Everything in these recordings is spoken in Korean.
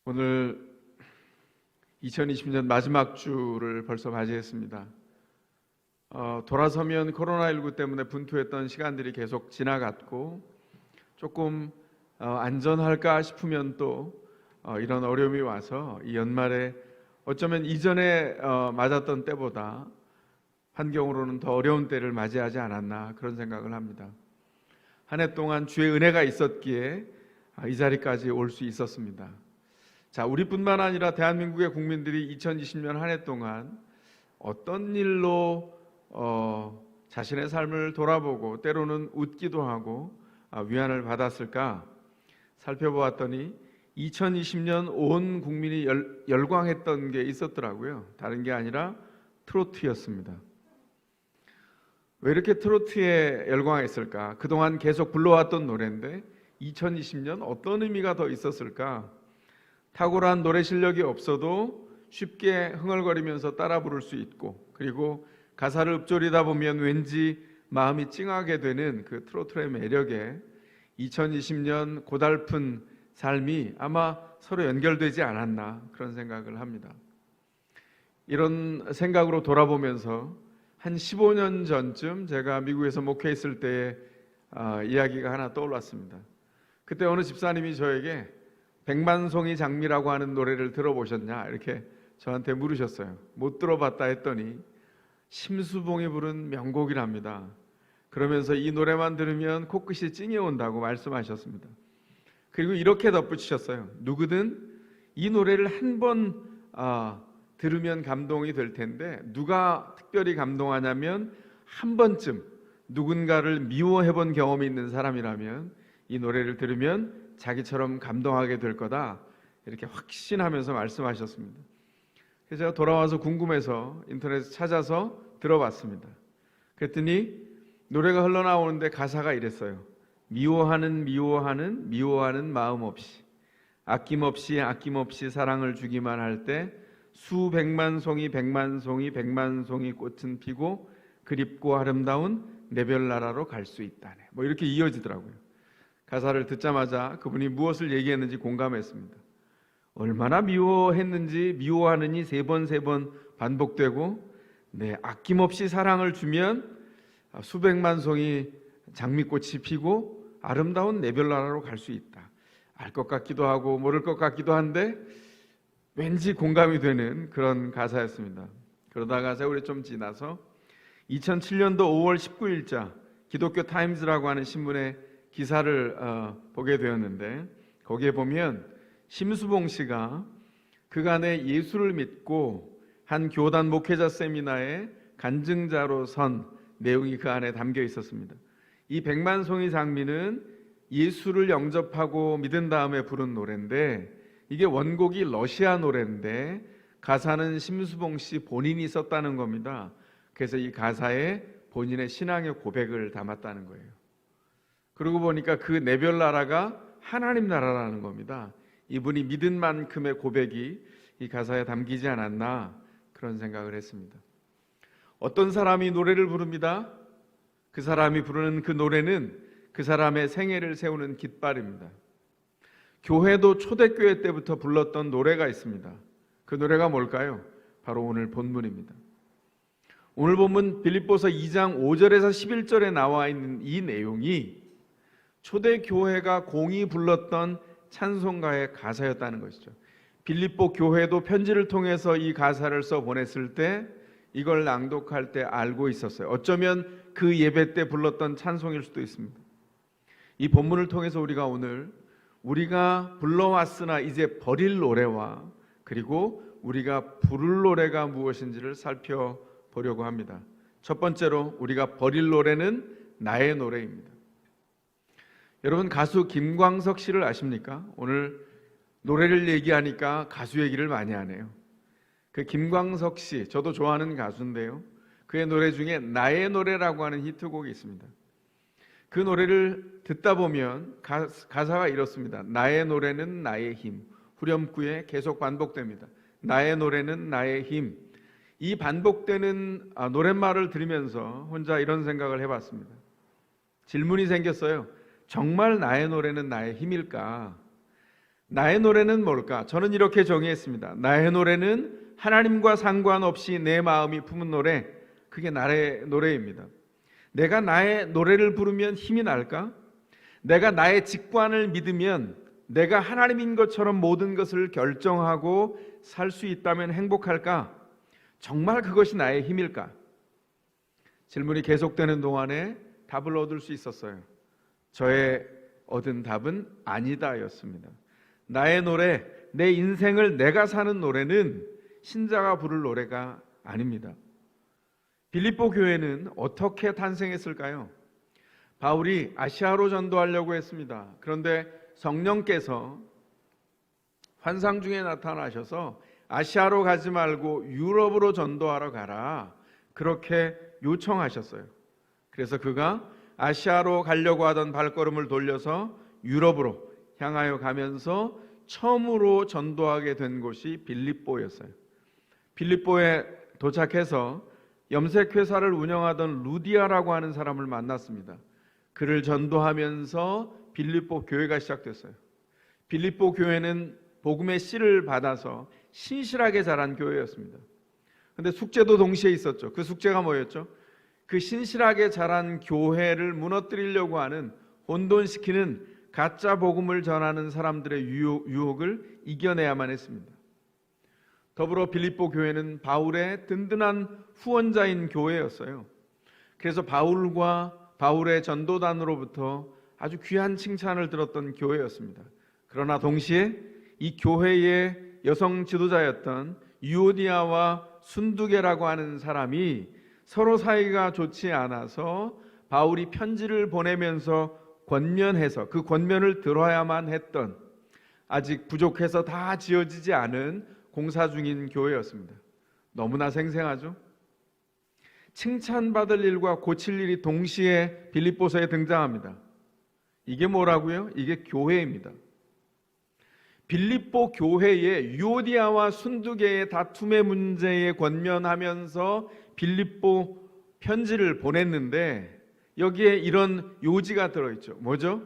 오늘 2020년 마지막 주를 벌써 맞이했습니다. 돌아서면 코로나19 때문에 분투했던 시간들이 계속 지나갔고 조금 안전할까 싶으면 또 이런 어려움이 와서 이 연말에 어쩌면 이전에 맞았던 때보다 환경으로는 더 어려운 때를 맞이하지 않았나 그런 생각을 합니다. 한 해 동안 주의 은혜가 있었기에 이 자리까지 올 수 있었습니다. 자, 우리뿐만 아니라 대한민국의 국민들이 2020년 한 해 동안 어떤 일로 자신의 삶을 돌아보고 때로는 웃기도 하고 위안을 받았을까 살펴보았더니 2020년 온 국민이 열광했던 게 있었더라고요. 다른 게 아니라 트로트였습니다. 왜 이렇게 트로트에 열광했을까? 그동안 계속 불러왔던 노래인데 2020년 어떤 의미가 더 있었을까? 탁월한 노래 실력이 없어도 쉽게 흥얼거리면서 따라 부를 수 있고, 그리고 가사를 읊조리다 보면 왠지 마음이 찡하게 되는 그 트로트의 매력에 2020년 고달픈 삶이 아마 서로 연결되지 않았나 그런 생각을 합니다. 이런 생각으로 돌아보면서 한 15년 전쯤 제가 미국에서 목회했을 때의 이야기가 하나 떠올랐습니다. 그때 어느 집사님이 저에게 백만송이 장미라고 하는 노래를 들어보셨냐 이렇게 저한테 물으셨어요. 못 들어봤다 했더니 심수봉이 부른 명곡이랍니다. 그러면서 이 노래만 들으면 코끝이 찡해 온다고 말씀하셨습니다. 그리고 이렇게 덧붙이셨어요. 누구든 이 노래를 한 번 들으면 감동이 될 텐데 누가 특별히 감동하냐면 한 번쯤 누군가를 미워해본 경험이 있는 사람이라면 이 노래를 들으면 자기처럼 감동하게 될 거다 이렇게 확신하면서 말씀하셨습니다. 그래서 제가 돌아와서 궁금해서 인터넷에 찾아서 들어봤습니다. 그랬더니 노래가 흘러나오는데 가사가 이랬어요. 미워하는 마음 없이 아낌없이 사랑을 주기만 할 때 수백만 송이 꽃은 피고 그립고 아름다운 내별나라로 갈 수 있다네. 뭐 이렇게 이어지더라고요. 가사를 듣자마자 그분이 무엇을 얘기했는지 공감했습니다. 얼마나 미워했는지 미워하느니 세 번 반복되고 아낌없이 사랑을 주면 수백만 송이 장미꽃이 피고 아름다운 내별나라로 갈 수 있다. 알 것 같기도 하고 모를 것 같기도 한데 왠지 공감이 되는 그런 가사였습니다. 그러다가 세월이 좀 지나서 2007년도 5월 19일자 기독교 타임즈라고 하는 신문에 기사를 보게 되었는데 거기에 보면 심수봉 씨가 그간의 예수를 믿고 한 교단 목회자 세미나에 간증자로 선 내용이 그 안에 담겨 있었습니다. 이 백만송이 장미는 예수를 영접하고 믿은 다음에 부른 노래인데 이게 원곡이 러시아 노래인데 가사는 심수봉 씨 본인이 썼다는 겁니다. 그래서 이 가사에 본인의 신앙의 고백을 담았다는 거예요. 그러고 보니까 그 내별나라가 하나님 나라라는 겁니다. 이분이 믿은 만큼의 고백이 이 가사에 담기지 않았나 그런 생각을 했습니다. 어떤 사람이 노래를 부릅니다. 그 사람이 부르는 그 노래는 그 사람의 생애를 세우는 깃발입니다. 교회도 초대교회 때부터 불렀던 노래가 있습니다. 그 노래가 뭘까요? 바로 오늘 본문입니다. 오늘 본문 빌립보서 2장 5절에서 11절에 나와 있는 이 내용이 초대교회가 공히 불렀던 찬송가의 가사였다는 것이죠. 빌립보 교회도 편지를 통해서 이 가사를 써 보냈을 때 이걸 낭독할 때 알고 있었어요. 어쩌면 그 예배 때 불렀던 찬송일 수도 있습니다. 이 본문을 통해서 우리가 오늘 우리가 불러왔으나 이제 버릴 노래와 그리고 우리가 부를 노래가 무엇인지를 살펴보려고 합니다. 첫 번째로 우리가 버릴 노래는 나의 노래입니다. 여러분 가수 김광석 씨를 아십니까? 오늘 노래를 얘기하니까 가수 얘기를 많이 하네요. 그 김광석 씨, 저도 좋아하는 가수인데요. 그의 노래 중에 나의 노래라고 하는 히트곡이 있습니다. 그 노래를 듣다 보면 가사가 이렇습니다. 나의 노래는 나의 힘. 후렴구에 계속 반복됩니다. 나의 노래는 나의 힘. 이 반복되는 노랫말을 들으면서 혼자 이런 생각을 해봤습니다. 질문이 생겼어요. 정말 나의 노래는 나의 힘일까? 나의 노래는 뭘까? 저는 이렇게 정의했습니다. 나의 노래는 하나님과 상관없이 내 마음이 품은 노래, 그게 나의 노래입니다. 내가 나의 노래를 부르면 힘이 날까? 내가 나의 직관을 믿으면 내가 하나님인 것처럼 모든 것을 결정하고 살 수 있다면 행복할까? 정말 그것이 나의 힘일까? 질문이 계속되는 동안에 답을 얻을 수 있었어요. 저의 얻은 답은 아니다였습니다. 나의 노래, 내 인생을 내가 사는 노래는 신자가 부를 노래가 아닙니다. 빌립보 교회는 어떻게 탄생했을까요? 바울이 아시아로 전도하려고 했습니다. 그런데 성령께서 환상 중에 나타나셔서 아시아로 가지 말고 유럽으로 전도하러 가라, 그렇게 요청하셨어요. 그래서 그가 아시아로 가려고 하던 발걸음을 돌려서 유럽으로 향하여 가면서 처음으로 전도하게 된 곳이 빌립보였어요. 빌립보에 도착해서 염색회사를 운영하던 루디아라고 하는 사람을 만났습니다. 그를 전도하면서 빌립보 교회가 시작됐어요. 빌립보 교회는 복음의 씨를 받아서 신실하게 자란 교회였습니다. 그런데 숙제도 동시에 있었죠. 그 숙제가 뭐였죠? 그 신실하게 자란 교회를 무너뜨리려고 하는, 혼돈시키는 가짜 복음을 전하는 사람들의 유혹을 이겨내야만 했습니다. 더불어 빌립보 교회는 바울의 든든한 후원자인 교회였어요. 그래서 바울의 전도단으로부터 아주 귀한 칭찬을 들었던 교회였습니다. 그러나 동시에 이 교회의 여성 지도자였던 유오디아와 순두계라고 하는 사람이 서로 사이가 좋지 않아서 바울이 편지를 보내면서 권면해서 그 권면을 들어야만 했던, 아직 부족해서 다 지어지지 않은 공사 중인 교회였습니다. 너무나 생생하죠? 칭찬받을 일과 고칠 일이 동시에 빌립보서에 등장합니다. 이게 뭐라고요? 이게 교회입니다. 빌립보 교회에 유오디아와 순두계의 다툼의 문제에 권면하면서 빌립보 편지를 보냈는데, 여기에 이런 요지가 들어있죠. 뭐죠?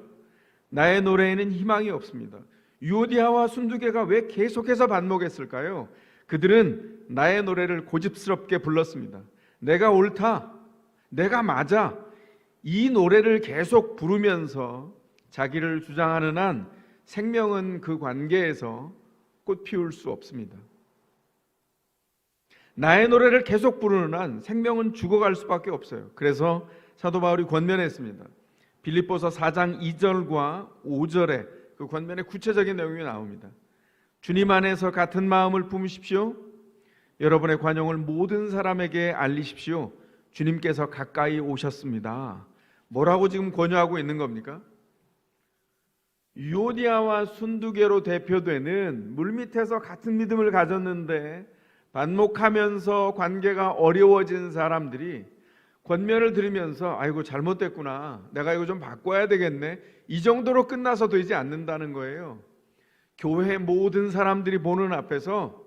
나의 노래에는 희망이 없습니다. 유오디아와 순두계가 왜 계속해서 반목했을까요? 그들은 나의 노래를 고집스럽게 불렀습니다. 내가 옳다, 내가 맞아, 이 노래를 계속 부르면서 자기를 주장하는 한 생명은 그 관계에서 꽃 피울 수 없습니다. 나의 노래를 계속 부르는 한 생명은 죽어갈 수밖에 없어요. 그래서 사도 바울이 권면했습니다. 빌립보서 4장 2절과 5절에 그 권면의 구체적인 내용이 나옵니다. 주님 안에서 같은 마음을 품으십시오. 여러분의 관용을 모든 사람에게 알리십시오. 주님께서 가까이 오셨습니다. 뭐라고 지금 권유하고 있는 겁니까? 유오디아와 순두계로 대표되는 물밑에서 같은 믿음을 가졌는데 반목하면서 관계가 어려워진 사람들이 권면을 들으면서 아이고 잘못됐구나, 내가 이거 좀 바꿔야 되겠네, 이 정도로 끝나서 되지 않는다는 거예요. 교회 모든 사람들이 보는 앞에서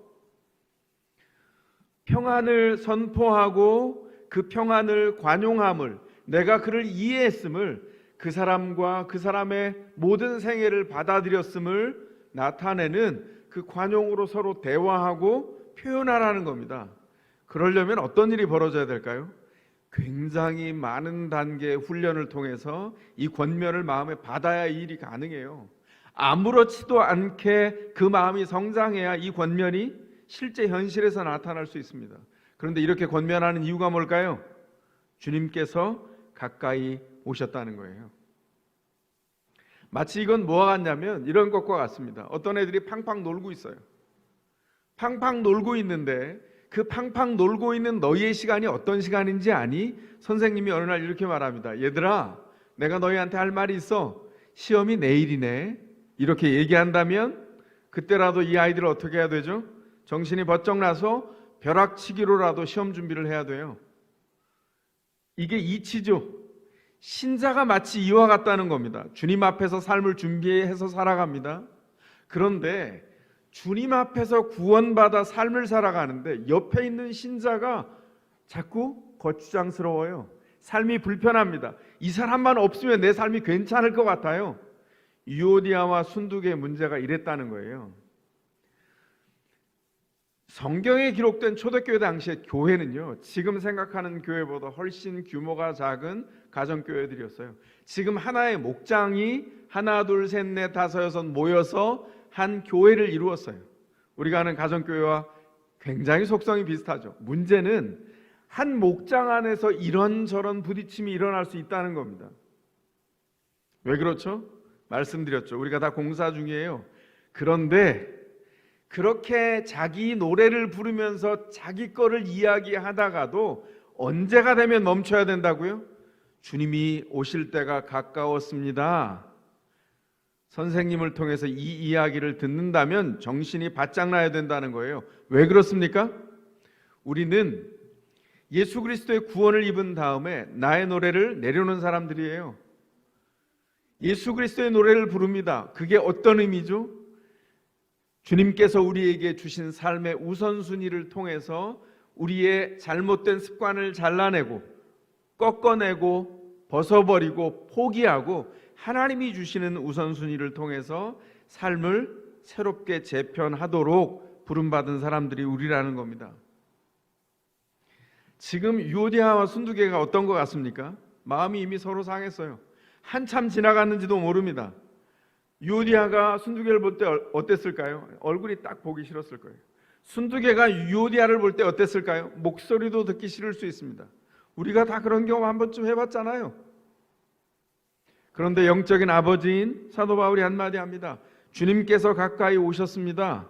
평안을 선포하고 그 평안을 관용함을, 내가 그를 이해했음을, 그 사람과 그 사람의 모든 생애를 받아들였음을 나타내는 그 관용으로 서로 대화하고 표현하라는 겁니다. 그러려면 어떤 일이 벌어져야 될까요? 굉장히 많은 단계의 훈련을 통해서 이 권면을 마음에 받아야 이 일이 가능해요. 아무렇지도 않게 그 마음이 성장해야 이 권면이 실제 현실에서 나타날 수 있습니다. 그런데 이렇게 권면하는 이유가 뭘까요? 주님께서 가까이 오셨다는 거예요. 마치 이건 뭐와 같냐면 이런 것과 같습니다. 어떤 애들이 팡팡 놀고 있어요. 팡팡 놀고 있는데 그 팡팡 놀고 있는 너희의 시간이 어떤 시간인지 아니? 선생님이 어느 날 이렇게 말합니다. 얘들아, 내가 너희한테 할 말이 있어. 시험이 내일이네. 이렇게 얘기한다면 그때라도 이 아이들을 어떻게 해야 되죠? 정신이 번쩍 나서 벼락치기로라도 시험 준비를 해야 돼요. 이게 이치죠. 신자가 마치 이와 같다는 겁니다. 주님 앞에서 삶을 준비해서 살아갑니다. 그런데 주님 앞에서 구원받아 삶을 살아가는데 옆에 있는 신자가 자꾸 거추장스러워요. 삶이 불편합니다. 이 사람만 없으면 내 삶이 괜찮을 것 같아요. 유오디아와 순두계의 문제가 이랬다는 거예요. 성경에 기록된 초대교회 당시의 교회는요, 지금 생각하는 교회보다 훨씬 규모가 작은 가정교회들이었어요. 지금 하나의 목장이 하나, 둘, 셋, 넷, 다섯, 여섯 모여서 한 교회를 이루었어요. 우리가 아는 가정교회와 굉장히 속성이 비슷하죠. 문제는 한 목장 안에서 이런저런 부딪힘이 일어날 수 있다는 겁니다. 왜 그렇죠? 말씀드렸죠. 우리가 다 공사 중이에요. 그런데 그렇게 자기 노래를 부르면서 자기 거를 이야기하다가도 언제가 되면 멈춰야 된다고요? 주님이 오실 때가 가까웠습니다. 선생님을 통해서 이 이야기를 듣는다면 정신이 바짝 나야 된다는 거예요. 왜 그렇습니까? 우리는 예수 그리스도의 구원을 입은 다음에 나의 노래를 내려놓은 사람들이에요. 예수 그리스도의 노래를 부릅니다. 그게 어떤 의미죠? 주님께서 우리에게 주신 삶의 우선순위를 통해서 우리의 잘못된 습관을 잘라내고 꺾어내고 벗어버리고 포기하고 하나님이 주시는 우선순위를 통해서 삶을 새롭게 재편하도록 부름받은 사람들이 우리라는 겁니다. 지금 유오디아와 순두계가 어떤 것 같습니까? 마음이 이미 서로 상했어요. 한참 지나갔는지도 모릅니다. 유오디아가 순두계를 볼 때 어땠을까요? 얼굴이 딱 보기 싫었을 거예요. 순두계가 유오디아를 볼 때 어땠을까요? 목소리도 듣기 싫을 수 있습니다. 우리가 다 그런 경험 한 번쯤 해봤잖아요. 그런데 영적인 아버지인 사도 바울이 한마디 합니다. 주님께서 가까이 오셨습니다.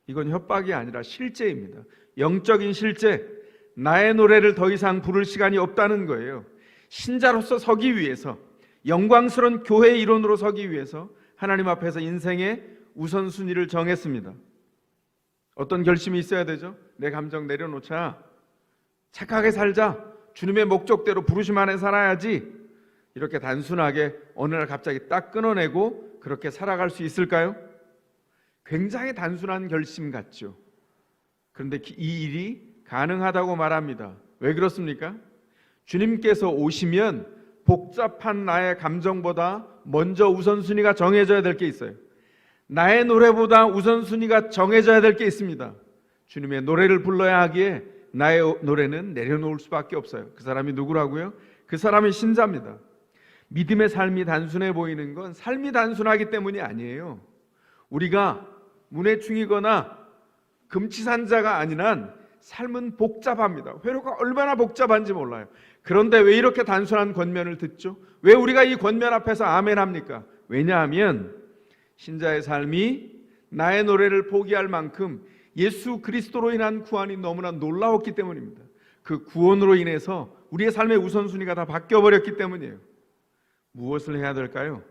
이건 협박이 아니라 실제입니다. 영적인 실제. 나의 노래를 더 이상 부를 시간이 없다는 거예요. 신자로서 서기 위해서, 영광스러운 교회의 일원으로 서기 위해서 하나님 앞에서 인생의 우선순위를 정했습니다. 어떤 결심이 있어야 되죠? 내 감정 내려놓자. 착하게 살자. 주님의 목적대로 부르심 안에 살아야지. 이렇게 단순하게 어느 날 갑자기 딱 끊어내고 그렇게 살아갈 수 있을까요? 굉장히 단순한 결심 같죠. 그런데 이 일이 가능하다고 말합니다. 왜 그렇습니까? 주님께서 오시면 복잡한 나의 감정보다 먼저 우선순위가 정해져야 될 게 있어요. 나의 노래보다 우선순위가 정해져야 될 게 있습니다. 주님의 노래를 불러야 하기에 나의 노래는 내려놓을 수밖에 없어요. 그 사람이 누구라고요? 그 사람이 신자입니다. 믿음의 삶이 단순해 보이는 건 삶이 단순하기 때문이 아니에요. 우리가 문해충이거나 금치산자가 아닌 한 삶은 복잡합니다. 회로가 얼마나 복잡한지 몰라요. 그런데 왜 이렇게 단순한 권면을 듣죠? 왜 우리가 이 권면 앞에서 아멘 합니까? 왜냐하면 신자의 삶이 나의 노래를 포기할 만큼 예수 그리스도로 인한 구원이 너무나 놀라웠기 때문입니다. 그 구원으로 인해서 우리의 삶의 우선순위가 다 바뀌어버렸기 때문이에요. 무엇을 해야 될까요?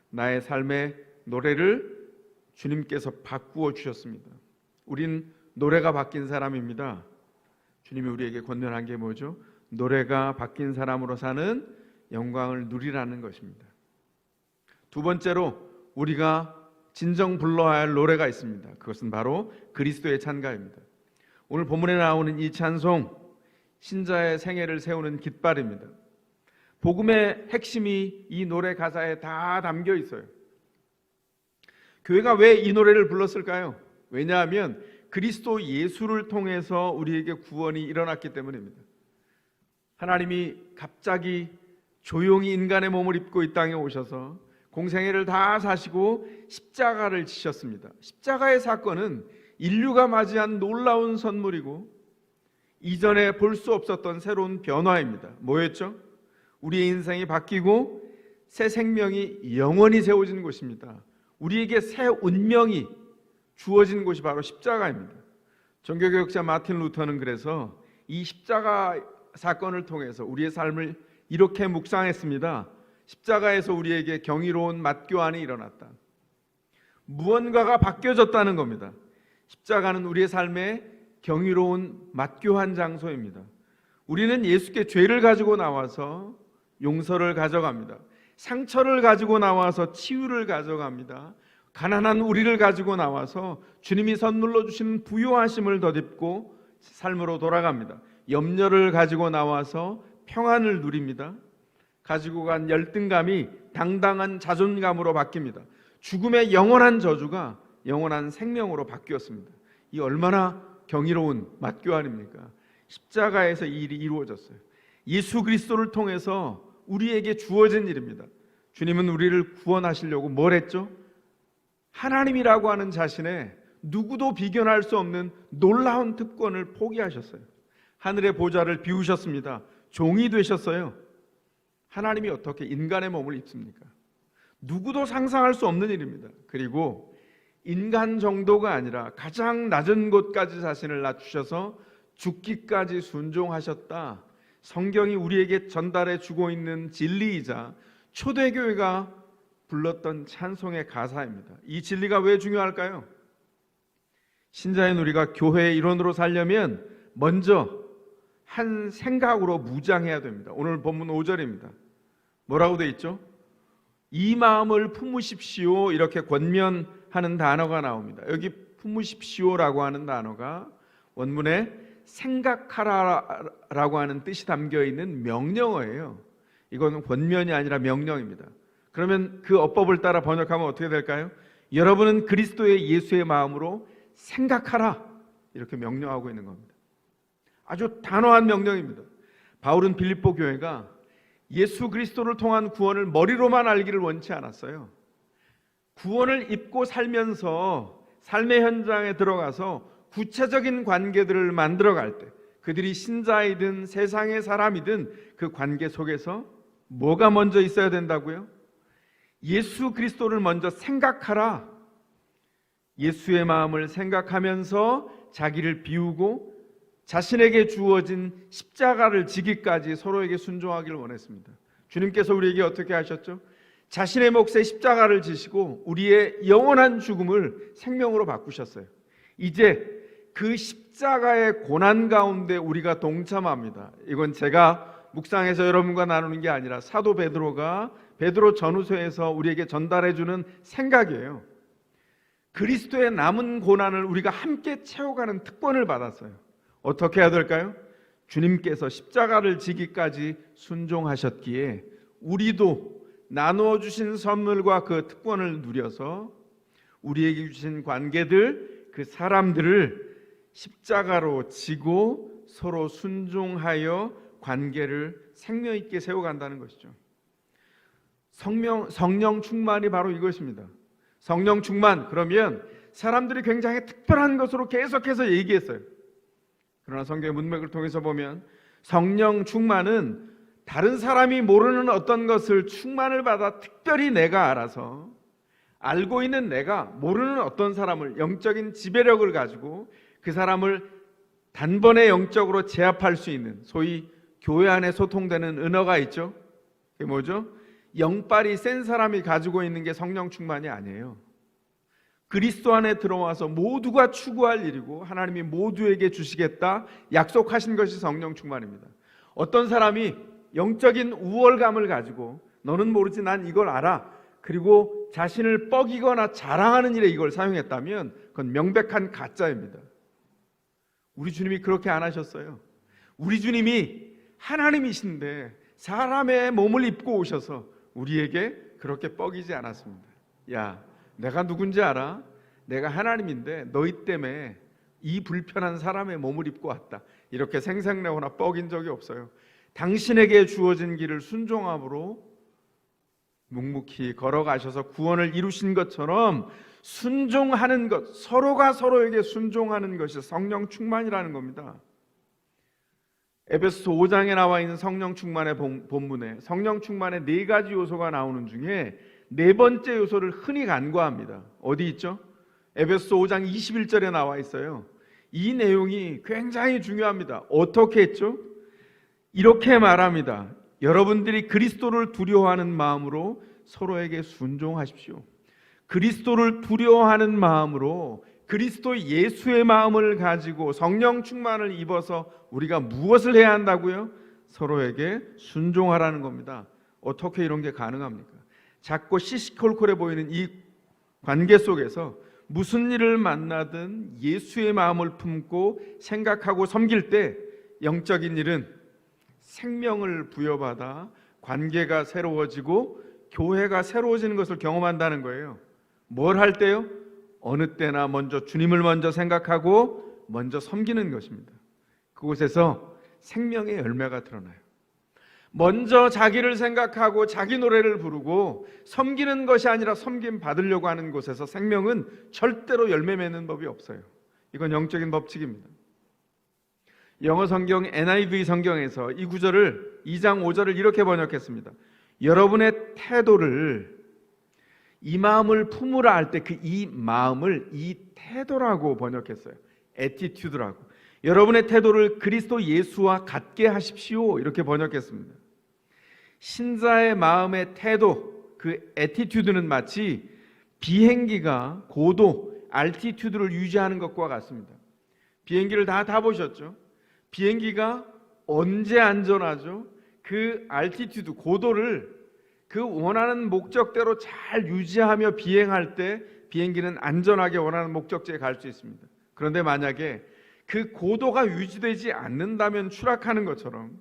나의 삶의 노래를 주님께서 바꾸어 주셨습니다. 우린 노래가 바뀐 사람입니다. 주님이 우리에게 권면한 게 뭐죠? 노래가 바뀐 사람으로 사는 영광을 누리라는 것입니다. 두 번째로 우리가 진정 불러야 할 노래가 있습니다. 그것은 바로 그리스도의 찬가입니다. 오늘 본문에 나오는 이 찬송, 신자의 생애를 세우는 깃발입니다. 복음의 핵심이 이 노래 가사에 다 담겨 있어요. 교회가 왜 이 노래를 불렀을까요? 왜냐하면 그리스도 예수를 통해서 우리에게 구원이 일어났기 때문입니다. 하나님이 갑자기 조용히 인간의 몸을 입고 이 땅에 오셔서 공생애를 다 사시고 십자가를 지셨습니다. 십자가의 사건은 인류가 맞이한 놀라운 선물이고 이전에 볼 수 없었던 새로운 변화입니다. 뭐였죠? 우리의 인생이 바뀌고 새 생명이 영원히 세워진 곳입니다. 우리에게 새 운명이 주어진 곳이 바로 십자가입니다. 종교개혁자 마틴 루터는 그래서 이 십자가 사건을 통해서 우리의 삶을 이렇게 묵상했습니다. 십자가에서 우리에게 경이로운 맞교환이 일어났다. 무언가가 바뀌어졌다는 겁니다. 십자가는 우리의 삶의 경이로운 맞교환 장소입니다. 우리는 예수께 죄를 가지고 나와서 용서를 가져갑니다. 상처를 가지고 나와서 치유를 가져갑니다. 가난한 우리를 가지고 나와서 주님이 선물로 주신 부요하심을 덧입고 삶으로 돌아갑니다. 염려를 가지고 나와서 평안을 누립니다. 가지고 간 열등감이 당당한 자존감으로 바뀝니다. 죽음의 영원한 저주가 영원한 생명으로 바뀌었습니다. 이 얼마나 경이로운 맞교환입니까? 십자가에서 이 일이 이루어졌어요. 예수 그리스도를 통해서 우리에게 주어진 일입니다. 주님은 우리를 구원하시려고 뭘 했죠? 하나님이라고 하는 자신의 누구도 비견할 수 없는 놀라운 특권을 포기하셨어요. 하늘의 보좌를 비우셨습니다. 종이 되셨어요. 하나님이 어떻게 인간의 몸을 입습니까? 누구도 상상할 수 없는 일입니다. 그리고 인간 정도가 아니라 가장 낮은 곳까지 자신을 낮추셔서 죽기까지 순종하셨다. 성경이 우리에게 전달해 주고 있는 진리이자 초대교회가 불렀던 찬송의 가사입니다. 이 진리가 왜 중요할까요? 신자인 우리가 교회의 일원으로 살려면 먼저 한 생각으로 무장해야 됩니다. 오늘 본문 5절입니다. 뭐라고 돼 있죠? 이 마음을 품으십시오. 이렇게 권면하는 단어가 나옵니다. 여기 품으십시오라고 하는 단어가 원문에 생각하라라고 하는 뜻이 담겨 있는 명령어예요. 이건 권면이 아니라 명령입니다. 그러면 그 어법을 따라 번역하면 어떻게 될까요? 여러분은 그리스도의 예수의 마음으로 생각하라, 이렇게 명령하고 있는 겁니다. 아주 단호한 명령입니다. 바울은 빌립보 교회가 예수 그리스도를 통한 구원을 머리로만 알기를 원치 않았어요. 구원을 입고 살면서 삶의 현장에 들어가서 구체적인 관계들을 만들어갈 때, 그들이 신자이든 세상의 사람이든 그 관계 속에서 뭐가 먼저 있어야 된다고요? 예수 그리스도를 먼저 생각하라. 예수의 마음을 생각하면서 자기를 비우고 자신에게 주어진 십자가를 지기까지 서로에게 순종하기를 원했습니다. 주님께서 우리에게 어떻게 하셨죠? 자신의 몫에 십자가를 지시고 우리의 영원한 죽음을 생명으로 바꾸셨어요. 이제 그 십자가의 고난 가운데 우리가 동참합니다. 이건 제가 묵상해서 여러분과 나누는 게 아니라 사도 베드로가 베드로 전후서에서 우리에게 전달해주는 생각이에요. 그리스도의 남은 고난을 우리가 함께 채워가는 특권을 받았어요. 어떻게 해야 될까요? 주님께서 십자가를 지기까지 순종하셨기에 우리도 나누어 주신 선물과 그 특권을 누려서 우리에게 주신 관계들, 그 사람들을 십자가로 지고 서로 순종하여 관계를 생명 있게 세워간다는 것이죠. 성령 충만이 바로 이것입니다. 성령 충만, 그러면 사람들이 굉장히 특별한 것으로 계속해서 얘기했어요. 그러나 성경의 문맥을 통해서 보면 성령 충만은 다른 사람이 모르는 어떤 것을 충만을 받아 특별히 내가 알아서, 알고 있는 내가 모르는 어떤 사람을 영적인 지배력을 가지고 그 사람을 단번에 영적으로 제압할 수 있는, 소위 교회 안에 소통되는 은어가 있죠. 그게 뭐죠? 영빨이 센 사람이 가지고 있는 게 성령 충만이 아니에요. 그리스도 안에 들어와서 모두가 추구할 일이고 하나님이 모두에게 주시겠다 약속하신 것이 성령 충만입니다. 어떤 사람이 영적인 우월감을 가지고 너는 모르지 난 이걸 알아, 그리고 자신을 뻐기거나 자랑하는 일에 이걸 사용했다면 그건 명백한 가짜입니다. 우리 주님이 그렇게 안 하셨어요. 우리 주님이 하나님이신데 사람의 몸을 입고 오셔서 우리에게 그렇게 뻐기지 않았습니다. 야, 내가 누군지 알아? 내가 하나님인데 너희 때문에 이 불편한 사람의 몸을 입고 왔다, 이렇게 생색내거나 뻐긴 적이 없어요. 당신에게 주어진 길을 순종함으로 묵묵히 걸어가셔서 구원을 이루신 것처럼 순종하는 것, 서로가 서로에게 순종하는 것이 성령 충만이라는 겁니다. 에베소서 5장에 나와 있는 성령 충만의 본문에 성령 충만의 4가지 요소가 나오는 중에 4번째 요소를 흔히 간과합니다. 어디 있죠? 에베소서 5장 21절에 나와 있어요. 이 내용이 굉장히 중요합니다. 어떻게 했죠? 이렇게 말합니다. 여러분들이 그리스도를 두려워하는 마음으로 서로에게 순종하십시오. 그리스도를 두려워하는 마음으로, 그리스도 예수의 마음을 가지고 성령 충만을 입어서 우리가 무엇을 해야 한다고요? 서로에게 순종하라는 겁니다. 어떻게 이런 게 가능합니까? 작고 시시콜콜해 보이는 이 관계 속에서 무슨 일을 만나든 예수의 마음을 품고 생각하고 섬길 때 영적인 일은 생명을 부여받아 관계가 새로워지고 교회가 새로워지는 것을 경험한다는 거예요. 뭘 할 때요? 어느 때나 먼저 주님을 먼저 생각하고 먼저 섬기는 것입니다. 그곳에서 생명의 열매가 드러나요. 먼저 자기를 생각하고 자기 노래를 부르고 섬기는 것이 아니라 섬김 받으려고 하는 곳에서 생명은 절대로 열매 맺는 법이 없어요. 이건 영적인 법칙입니다. 영어 성경 NIV 성경에서 이 구절을 2장 5절을 이렇게 번역했습니다. 여러분의 태도를 이 마음을 품으라 할 때 그 이 마음을 이 태도라고 번역했어요. 애티튜드라고. 여러분의 태도를 그리스도 예수와 같게 하십시오. 이렇게 번역했습니다. 신자의 마음의 태도, 그 애티튜드는 마치 비행기가 고도, 알티튜드를 유지하는 것과 같습니다. 비행기를 다 타보셨죠? 비행기가 언제 안전하죠? 그 알티튜드, 고도를 그 원하는 목적대로 잘 유지하며 비행할 때 비행기는 안전하게 원하는 목적지에 갈 수 있습니다. 그런데 만약에 그 고도가 유지되지 않는다면 추락하는 것처럼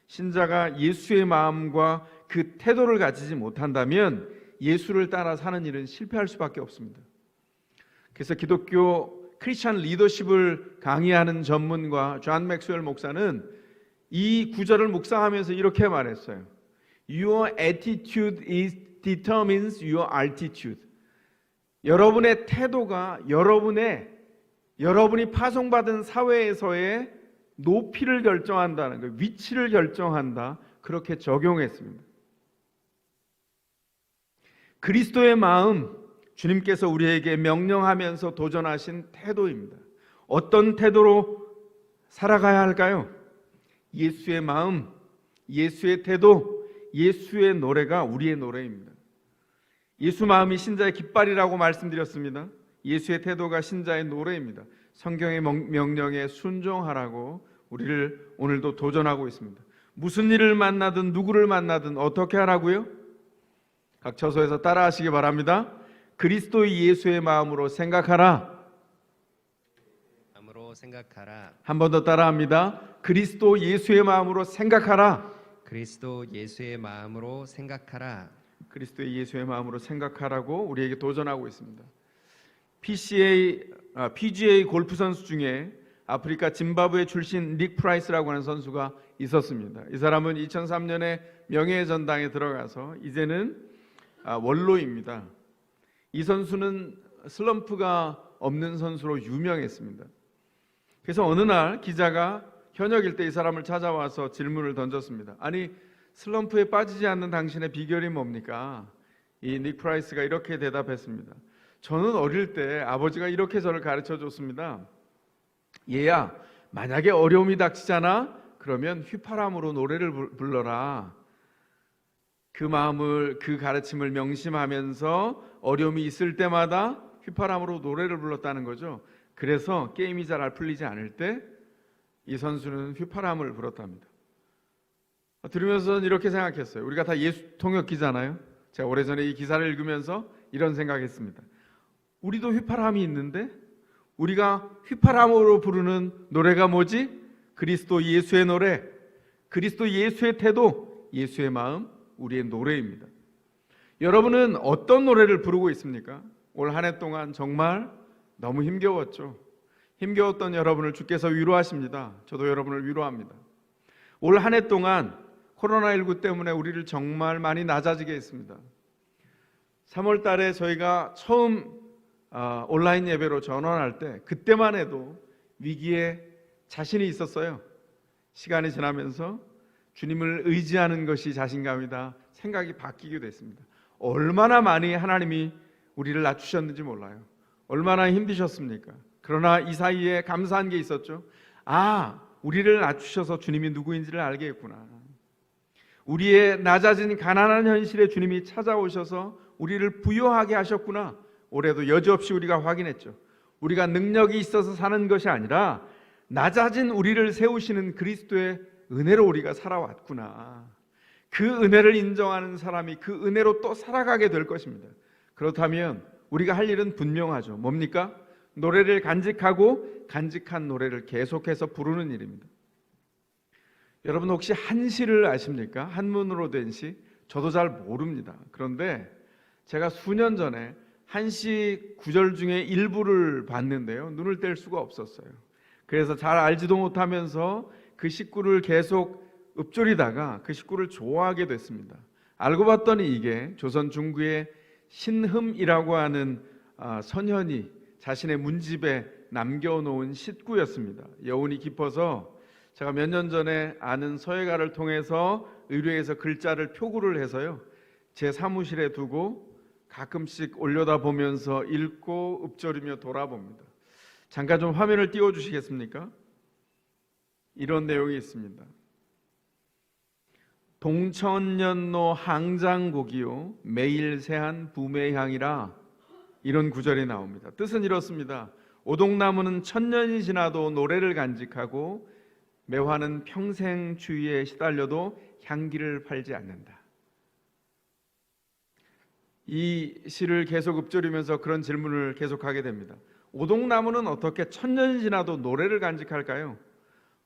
신자가 예수의 마음과 그 태도를 가지지 못한다면 예수를 따라 사는 일은 실패할 수밖에 없습니다. 그래서 기독교 크리스천 리더십을 강의하는 전문가 존 맥스웰 목사는 이 구절을 묵상하면서 이렇게 말했어요. Your attitude determines your altitude. 여러분의 태도가 여러분이 파송받은 사회에서의 높이를 결정한다는 거예요. 위치를 결정한다. 그렇게 적용했습니다. 그리스도의 마음, 주님께서 우리에게 명령하면서 도전하신 태도입니다. 어떤 태도로 살아가야 할까요? 예수의 마음, 예수의 태도, 예수의 노래가 우리의 노래입니다. 예수 마음이 신자의 깃발이라고 말씀드렸습니다. 예수의 태도가 신자의 노래입니다. 성경의 명령에 순종하라고 우리를 오늘도 도전하고 있습니다. 무슨 일을 만나든 누구를 만나든 어떻게 하라고요? 각 처소에서 따라하시기 바랍니다. 그리스도의 예수의 마음으로 생각하라. 마음으로 생각하라. 한 번 더 따라합니다. 그리스도 예수의 마음으로 생각하라. 그리스도 예수의 마음으로 생각하라. 그리스도의 예수의 마음으로 생각하라고 우리에게 도전하고 있습니다. PGA 골프 선수 중에 아프리카 짐바브웨 출신 닉 프라이스라고 하는 선수가 있었습니다. 이 사람은 2003년에 명예전당에 들어가서 이제는 원로입니다. 이 선수는 슬럼프가 없는 선수로 유명했습니다. 그래서 어느 날 기자가 현역일 때 이 사람을 찾아와서 질문을 던졌습니다. 아니, 슬럼프에 빠지지 않는 당신의 비결이 뭡니까? 이 닉 프라이스가 이렇게 대답했습니다. 저는 어릴 때 아버지가 이렇게 저를 가르쳐 줬습니다. 얘야, 만약에 어려움이 닥치잖아? 그러면 휘파람으로 노래를 불러라. 그 가르침을 명심하면서 어려움이 있을 때마다 휘파람으로 노래를 불렀다는 거죠. 그래서 게임이 잘 풀리지 않을 때 이 선수는 휘파람을 불었답니다. 들으면서 이렇게 생각했어요. 우리가 다 예수 통역기잖아요. 제가 오래전에 이 기사를 읽으면서 이런 생각했습니다. 우리도 휘파람이 있는데 우리가 휘파람으로 부르는 노래가 뭐지? 그리스도 예수의 노래, 그리스도 예수의 태도, 예수의 마음, 우리의 노래입니다. 여러분은 어떤 노래를 부르고 있습니까? 올 한 해 동안 정말 너무 힘겨웠죠. 힘겨웠던 여러분을 주께서 위로하십니다. 저도 여러분을 위로합니다. 올 한 해 동안 코로나19 때문에 우리를 정말 많이 낮아지게 했습니다. 3월 달에 저희가 처음 온라인 예배로 전환할 때 그때만 해도 위기에 자신이 있었어요. 시간이 지나면서 주님을 의지하는 것이 자신감이다 생각이 바뀌게 됐습니다. 얼마나 많이 하나님이 우리를 낮추셨는지 몰라요. 얼마나 힘드셨습니까? 그러나 이 사이에 감사한 게 있었죠. 우리를 낮추셔서 주님이 누구인지를 알게 했구나. 우리의 낮아진 가난한 현실에 주님이 찾아오셔서 우리를 부유하게 하셨구나. 올해도 여지없이 우리가 확인했죠. 우리가 능력이 있어서 사는 것이 아니라 낮아진 우리를 세우시는 그리스도의 은혜로 우리가 살아왔구나. 그 은혜를 인정하는 사람이 그 은혜로 또 살아가게 될 것입니다. 그렇다면 우리가 할 일은 분명하죠. 뭡니까? 노래를 간직하고 간직한 노래를 계속해서 부르는 일입니다. 여러분 혹시 한시를 아십니까? 한문으로 된 시? 저도 잘 모릅니다. 그런데 제가 수년 전에 한시 구절 중에 일부를 봤는데요. 눈을 뗄 수가 없었어요. 그래서 잘 알지도 못하면서 그 식구를 계속 읊조리다가 그 식구를 좋아하게 됐습니다. 알고 봤더니 이게 조선 중구의 신흠이라고 하는 선현이 자신의 문집에 남겨놓은 식구였습니다. 여운이 깊어서 제가 몇 년 전에 아는 서예가를 통해서 의뢰해서 글자를 표구를 해서요, 제 사무실에 두고 가끔씩 올려다보면서 읽고 읊조리며 돌아봅니다. 잠깐 좀 화면을 띄워주시겠습니까? 이런 내용이 있습니다. 동천년로 항장곡이요 매일 새한 부매향이라, 이런 구절이 나옵니다. 뜻은 이렇습니다. 오동나무는 천년이 지나도 노래를 간직하고 매화는 평생 추위에 시달려도 향기를 팔지 않는다. 이 시를 계속 읊조리면서 그런 질문을 계속하게 됩니다. 오동나무는 어떻게 천년이 지나도 노래를 간직할까요?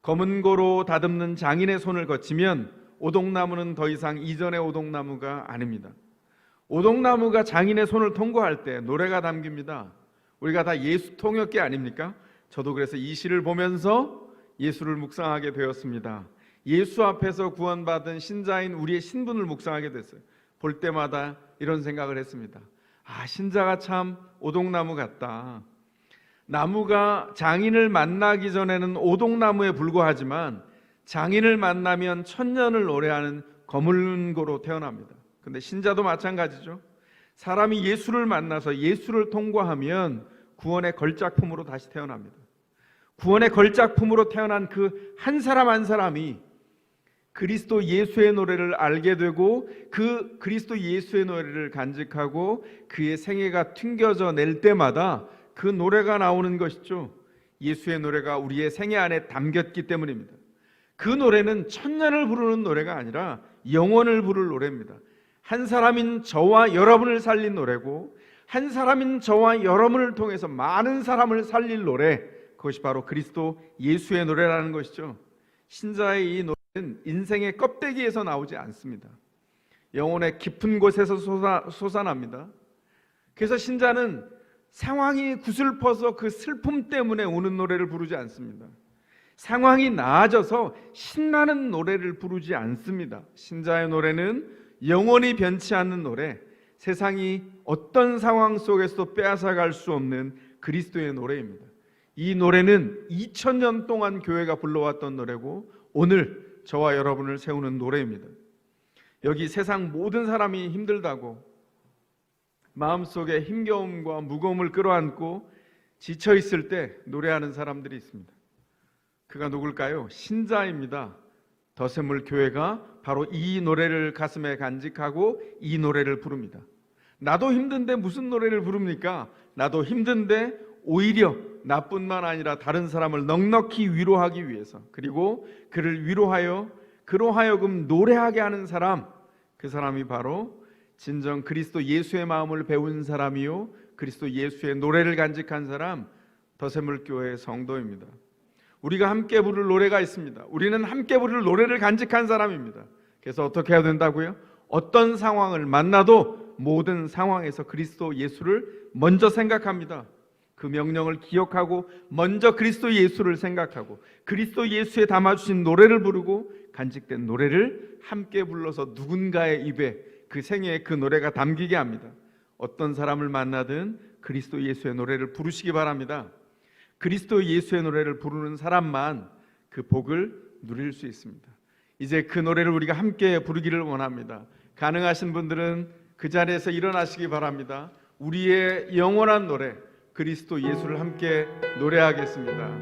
검은 고로 다듬는 장인의 손을 거치면 오동나무는 더 이상 이전의 오동나무가 아닙니다. 오동나무가 장인의 손을 통과할 때 노래가 담깁니다. 우리가 다 예수 통역계 아닙니까? 저도 그래서 이 시를 보면서 예수를 묵상하게 되었습니다. 예수 앞에서 구원받은 신자인 우리의 신분을 묵상하게 됐어요. 볼 때마다 이런 생각을 했습니다. 신자가 참 오동나무 같다. 나무가 장인을 만나기 전에는 오동나무에 불과하지만 장인을 만나면 천년을 노래하는 거물고로 태어납니다. 근데 신자도 마찬가지죠. 사람이 예수를 만나서 예수를 통과하면 구원의 걸작품으로 다시 태어납니다. 구원의 걸작품으로 태어난 그 한 사람 한 사람이 그리스도 예수의 노래를 알게 되고 그 그리스도 예수의 노래를 간직하고 그의 생애가 튕겨져 낼 때마다 그 노래가 나오는 것이죠. 예수의 노래가 우리의 생애 안에 담겼기 때문입니다. 그 노래는 천년을 부르는 노래가 아니라 영원을 부를 노래입니다. 한 사람인 저와 여러분을 살린 노래고, 한 사람인 저와 여러분을 통해서 많은 사람을 살릴 노래, 그것이 바로 그리스도 예수의 노래라는 것이죠. 신자의 이 노래는 인생의 껍데기에서 나오지 않습니다. 영혼의 깊은 곳에서 솟아납니다. 그래서 신자는 상황이 구슬퍼서 그 슬픔 때문에 우는 노래를 부르지 않습니다. 상황이 나아져서 신나는 노래를 부르지 않습니다. 신자의 노래는 영원히 변치 않는 노래, 세상이 어떤 상황 속에서도 빼앗아갈 수 없는 그리스도의 노래입니다. 이 노래는 2000년 동안 교회가 불러왔던 노래고 오늘 저와 여러분을 세우는 노래입니다. 여기 세상 모든 사람이 힘들다고 마음속에 힘겨움과 무거움을 끌어안고 지쳐있을 때 노래하는 사람들이 있습니다. 그가 누굴까요? 신자입니다. 더샘물 교회가 바로 이 노래를 가슴에 간직하고 이 노래를 부릅니다. 나도 힘든데 무슨 노래를 부릅니까? 나도 힘든데 오히려 나뿐만 아니라 다른 사람을 넉넉히 위로하기 위해서, 그리고 그를 위로하여 그로 하여금 노래하게 하는 사람, 그 사람이 바로 진정 그리스도 예수의 마음을 배운 사람이요 그리스도 예수의 노래를 간직한 사람, 더샘물 교회의 성도입니다. 우리가 함께 부를 노래가 있습니다. 우리는 함께 부를 노래를 간직한 사람입니다. 그래서 어떻게 해야 된다고요? 어떤 상황을 만나도 모든 상황에서 그리스도 예수를 먼저 생각합니다. 그 명령을 기억하고 먼저 그리스도 예수를 생각하고 그리스도 예수에 담아주신 노래를 부르고 간직된 노래를 함께 불러서 누군가의 입에 그 생애에 그 노래가 담기게 합니다. 어떤 사람을 만나든 그리스도 예수의 노래를 부르시기 바랍니다. 그리스도 예수의 노래를 부르는 사람만 그 복을 누릴 수 있습니다. 이제 그 노래를 우리가 함께 부르기를 원합니다. 가능하신 분들은 그 자리에서 일어나시기 바랍니다. 우리의 영원한 노래 그리스도 예수를 함께 노래하겠습니다.